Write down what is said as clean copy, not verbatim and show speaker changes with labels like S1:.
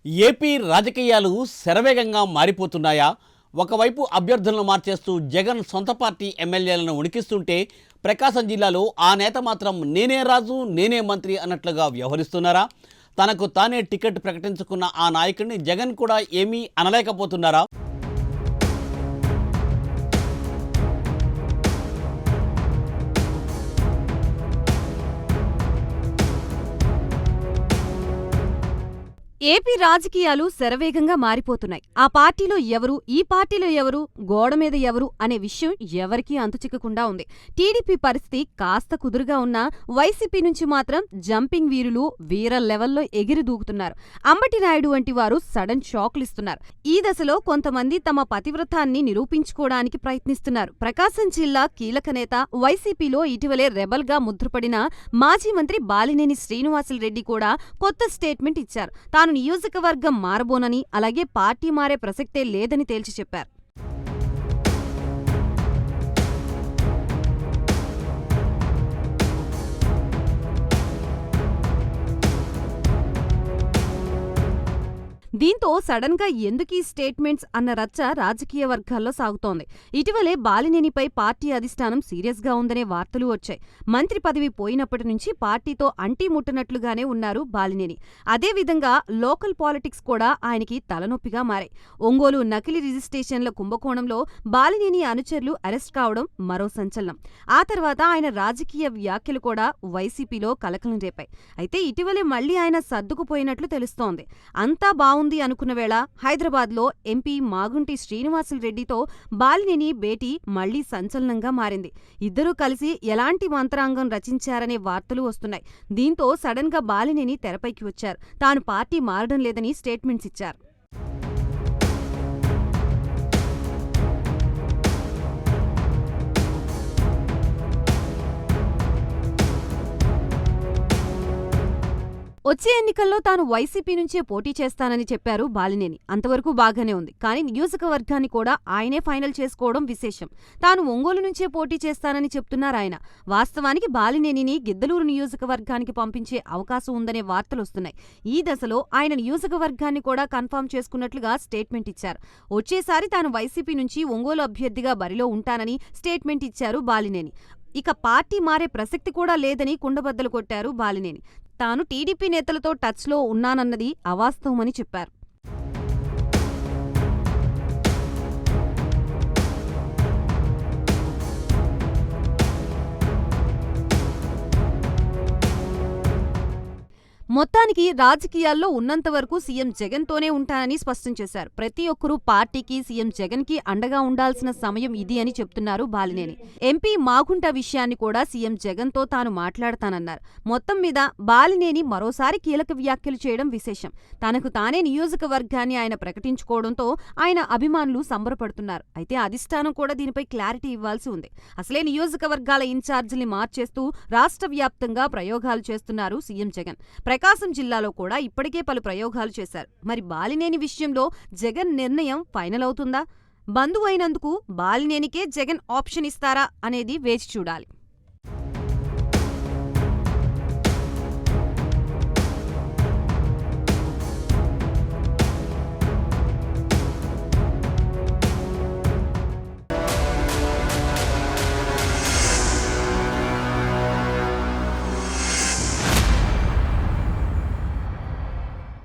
S1: AP రాజకీయాలు శరవేగంగా మారిపోతున్నాయా? ఒకవైపు అభ్యర్థులను మార్చేస్తూ జగన్ సొంత పార్టీ ఎమ్మెల్యేలను ఉణికిస్తుంటే, ప్రకాశం జిల్లాలో ఆ నేత మాత్రం నేనే రాజు నేనే మంత్రి అన్నట్లుగా వ్యవహరిస్తున్నారా? తనకు తానే టికెట్ ప్రకటించుకున్న ఆ నాయకుడిని జగన్ కూడా ఏమీ అనలేకపోతున్నారా?
S2: ఏపీ రాజకీయాలు శరవేగంగా మారిపోతున్నాయి. ఆ పార్టీలో ఎవరు, ఈ పార్టీలో ఎవరు, గోడ మీద ఎవరు అనే విషయం ఎవరికీ అంతుచిక్కకుండా ఉంది. టీడీపీ పరిస్థితి కాస్త కుదురుగా ఉన్నా వైసీపీ నుంచి మాత్రం జంపింగ్ వీరులు వీర లెవెల్లో ఎగిరి దూకుతున్నారు. అంబటి నాయుడు వంటి వారు సడన్ షాకులిస్తున్నారు. ఈ దశలో కొంతమంది తమ పతివ్రతాన్ని నిరూపించుకోవడానికి ప్రయత్నిస్తున్నారు. ప్రకాశం జిల్లా కీలక నేత, వైసీపీలో ఇటీవలే రెబల్గా ముద్రపడిన మాజీ మంత్రి బాలినేని శ్రీనివాసులురెడ్డి కూడా కొత్త స్టేట్మెంట్ ఇచ్చారు. తాను నియోజకవర్గం మారబోనని, అలాగే పార్టీ మారే ప్రసక్తే లేదని తేల్చి చెప్పారు. దీంతో సడన్ గా ఎందుకీ స్టేట్మెంట్స్ అన్న రచ్చ రాజకీయ వర్గాల్లో సాగుతోంది. ఇటీవలే బాలినేనిపై పార్టీ అధిష్టానం సీరియస్ గా ఉందనే వార్తలు వచ్చాయి. మంత్రి పదవి పోయినప్పటి నుంచి పార్టీతో అంటీముట్టనట్లుగానే ఉన్నారు బాలినేని. అదేవిధంగా లోకల్ పాలిటిక్స్ కూడా ఆయనకి తలనొప్పిగా మారాయి. ఒంగోలు నకిలీ రిజిస్ట్రేషన్ల కుంభకోణంలో బాలినేని అనుచరులు అరెస్ట్ కావడం మరో సంచలనం. ఆ తర్వాత ఆయన రాజకీయ వ్యాఖ్యలు కూడా వైసీపీలో కలకలం రేపాయి. అయితే ఇటీవలే మళ్లీ ఆయన సర్దుకుపోయినట్లు తెలుస్తోంది. అంతా బావుంది అనుకున్న వేళ హైదరాబాద్లో ఎంపీ మాగుంటి శ్రీనివాసులురెడ్డితో బాలినేని భేటీ మళ్లీ సంచలనంగా మారింది. ఇద్దరూ కలిసి ఎలాంటి మంత్రాంగం రచించారనే వార్తలు వస్తున్నాయి. దీంతో సడన్ గా బాలినేని తెరపైకి వచ్చారు. తాను పార్టీ మారడం లేదని స్టేట్మెంట్స్ ఇచ్చారు. వచ్చే ఎన్నికల్లో తాను వైసీపీ నుంచే పోటీ చేస్తానని చెప్పారు బాలినేని. అంతవరకు బాగానే ఉంది. కానీ నియోజకవర్గాన్ని కూడా ఆయనే ఫైనల్ చేసుకోవడం విశేషం. తాను ఒంగోలు నుంచే పోటీ చేస్తానని చెప్తున్నారాయన. వాస్తవానికి బాలినేనిని గిద్దలూరు నియోజకవర్గానికి పంపించే అవకాశం ఉందనే వార్తలొస్తున్నాయి. ఈ దశలో ఆయన నియోజకవర్గాన్ని కూడా కన్ఫర్మ్ చేసుకున్నట్లుగా స్టేట్మెంట్ ఇచ్చారు. వచ్చేసారి తాను వైసీపీ నుంచి ఒంగోలు అభ్యర్థిగా బరిలో ఉంటానని స్టేట్మెంట్ ఇచ్చారు బాలినేని. ఇక పార్టీ మారే ప్రసక్తి కూడా లేదని కుండబద్దలు కొట్టారు బాలినేని. తాను టీడీపీ నేతలతో టచ్లో ఉన్నానన్నది అవాస్తవమని చెప్పారు. మొత్తానికి రాజకీయాల్లో ఉన్నంతవరకు సీఎం జగన్తోనే ఉంటానని స్పష్టం చేశారు. ప్రతి ఒక్కరూ పార్టీకి, సీఎం జగన్కి అండగా ఉండాల్సిన సమయం ఇది అని చెప్తున్నారు బాలినేని. ఎంపీ మాగుంట విషయాన్ని కూడా సీఎం జగన్తో తాను మాట్లాడతానన్నారు. మొత్తం మీద బాలినేని మరోసారి కీలక వ్యాఖ్యలు చేయడం విశేషం. తనకు తానే నియోజకవర్గాన్ని ఆయన ప్రకటించుకోవడంతో ఆయన అభిమానులు సంబరపడుతున్నారు. అయితే అధిష్టానం కూడా దీనిపై క్లారిటీ ఇవ్వాల్సి ఉంది. అసలే నియోజకవర్గాల ఇన్ఛార్జీల్ని మార్చేస్తూ రాష్ట్ర వ్యాప్తంగా ప్రయోగాలు చేస్తున్నారు సీఎం జగన్. ప్రకాశం జిల్లాలో కూడా ఇప్పటికే పలు ప్రయోగాలు చేశారు. మరి బాలినేని విషయంలో జగన్ నిర్ణయం ఫైనల్ అవుతుందా? బంధువు అయినందుకు బాలినేనికే జగన్ ఆప్షన్ ఇస్తారా అనేది వేచి చూడాలి.